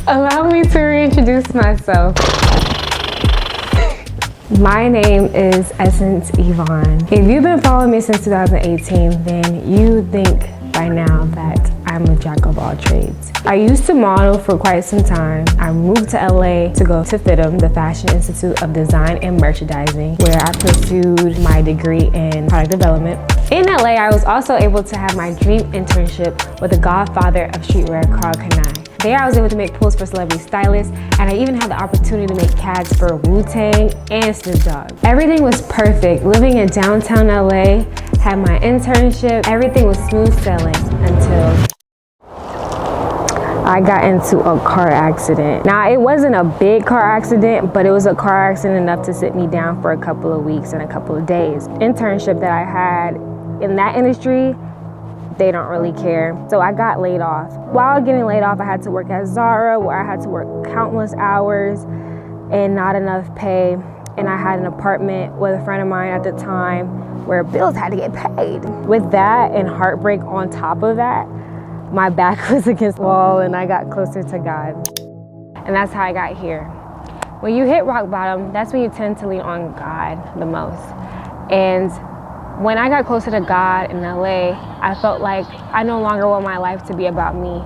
Allow me to reintroduce myself. My name is Essence Yvonne. If you've been following me since 2018, then you think by now that I'm a jack of all trades. I used to model for quite some time. I moved to LA to go to FIDM, the Fashion Institute of Design and Merchandising, where I pursued my degree in product development. In LA, I was also able to have my dream internship with the godfather of streetwear, Carl Kanai. There I was able to make pulls for celebrity stylists, and I even had the opportunity to make CADs for Wu-Tang and Snoop Dogg. Everything was perfect. Living in downtown LA, had my internship, everything was smooth sailing until I got into a car accident. Now, it wasn't a big car accident, but it was a car accident enough to sit me down for a couple of weeks and a couple of days. Internship that I had in that industry, they don't really care. So I got laid off. While getting laid off, I had to work at Zara, where I had to work countless hours and not enough pay. And I had an apartment with a friend of mine at the time where bills had to get paid. With that and heartbreak on top of that, my back was against the wall and I got closer to God. And that's how I got here. When you hit rock bottom, that's when you tend to lean on God the most. And when I got closer to God in LA, I felt like I no longer want my life to be about me.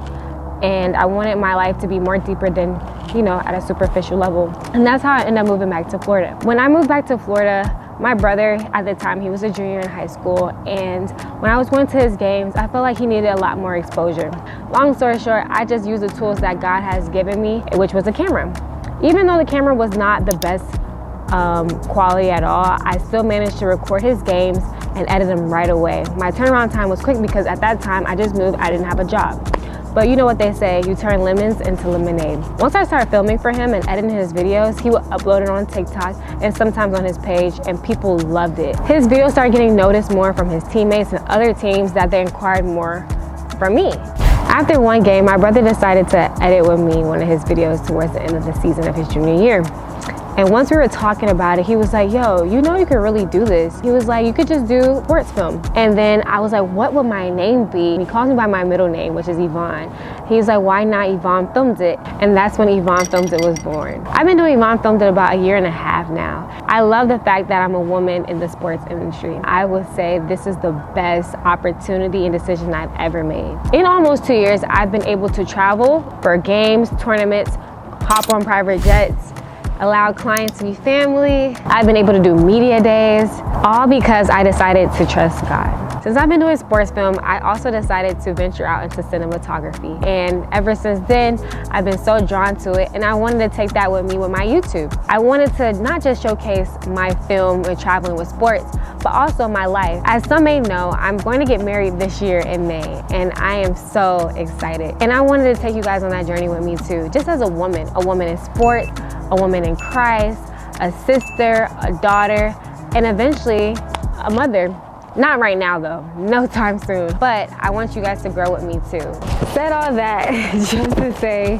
And I wanted my life to be more deeper than, at a superficial level. And that's how I ended up moving back to Florida. When I moved back to Florida, my brother, at the time, he was a junior in high school. And when I was going to his games, I felt like he needed a lot more exposure. Long story short, I just used the tools that God has given me, which was a camera. Even though the camera was not the best quality at all, I still managed to record his games and edit them right away. My turnaround time was quick because at that time I just moved, I didn't have a job. But you know what they say, you turn lemons into lemonade. Once I started filming for him and editing his videos, he would upload it on TikTok and sometimes on his page, and people loved it. His videos started getting noticed more from his teammates and other teams that they inquired more from me. After one game, my brother decided to edit with me one of his videos towards the end of the season of his junior year. And once we were talking about it, he was like, yo, you can really do this. He was like, you could just do sports film. And then I was like, what would my name be? He calls me by my middle name, which is Yvonne. He's like, why not Yvonne Filmed It? And that's when Yvonne Filmed It was born. I've been doing Yvonne Filmed It about 1.5 years now. I love the fact that I'm a woman in the sports industry. I would say this is the best opportunity and decision I've ever made. In almost 2 years, I've been able to travel for games, tournaments, hop on private jets, allow clients to be family. I've been able to do media days, all because I decided to trust God. Since I've been doing sports film, I also decided to venture out into cinematography. And ever since then, I've been so drawn to it, and I wanted to take that with me with my YouTube. I wanted to not just showcase my film and traveling with sports, but also my life. As some may know, I'm going to get married this year in May, and I am so excited. And I wanted to take you guys on that journey with me too, just as a woman in sports, a woman in Christ, a sister, a daughter, and eventually a mother. Not right now though, no time soon, but I want you guys to grow with me too. Said all that just to say,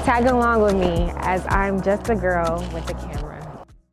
tag along with me as I'm just a girl with a camera.